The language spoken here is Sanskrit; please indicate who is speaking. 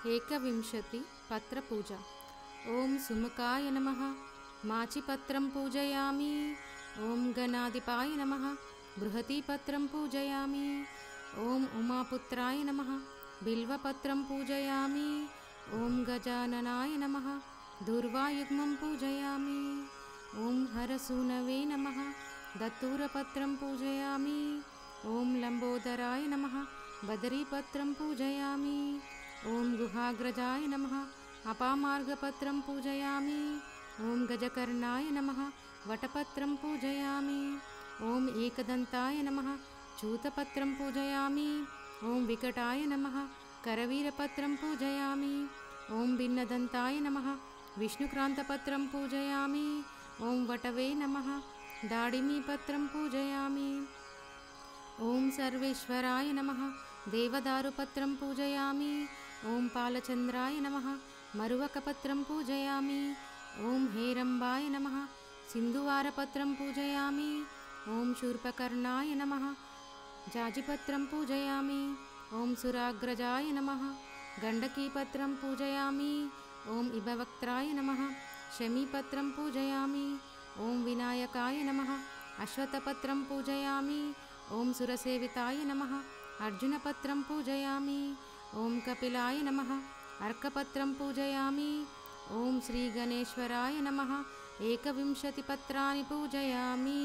Speaker 1: एकविंशति पत्रपूजा। ॐ सुमुखाय नमः। माचिपत्रं पूजयामि। ॐ गणाधिपाय नमः। बृहतीपत्रं पूजयामि। ॐ उमापुत्राय नमः। बिल्वपत्रं पूजयामि। ॐ गजाननाय नमः। दूर्वायुग्मं पूजयामि। ॐ हरसूनवे नमः। दत्तूरपत्रं पूजयामि। ॐ लम्बोदराय नमः। बदरीपत्रं पूजयामि। ॐ गुहाग्रजाय नमः। अपामार्गपत्रं पूजयामि। ॐ गजकर्णाय नमः। वटपत्रं पूजयामि। ॐ एकदन्ताय नमः। चूतपत्रं पूजयामि। ॐ विकटाय नमः। करवीरपत्रं पूजयामि। ॐ भिन्नदन्ताय नमः। विष्णुक्रान्तपत्रं पूजयामि। ॐ वटवे नमः। दाडिमीपत्रं पूजयामि। ॐ सर्वेश्वराय नमः। देवदारुपत्रं पूजयामि। ॐ पालचन्द्राय नमः। मरुवकपत्रं पूजयामि। ॐ हेरम्बाय नमः। सिन्धुवारपत्रं पूजयामि। ॐ शूर्पकर्णाय नमः। जाजिपत्रं पूजयामि। ॐ सुराग्रजाय नमः। गण्डकीपत्रं पूजयामि। ॐ इभवक्त्राय नमः। शमीपत्रं पूजयामि। ॐ विनायकाय नमः। अश्वत्थपत्रं पूजयामि। ॐ सुरसेविताय नमः। अर्जुनपत्रं पूजयामि। ॐ कपिलाय नमः। अर्कपत्रं पूजयामि। ॐ श्रीगणेश्वराय नमः। एकविंशतिपत्राणि पूजयामि।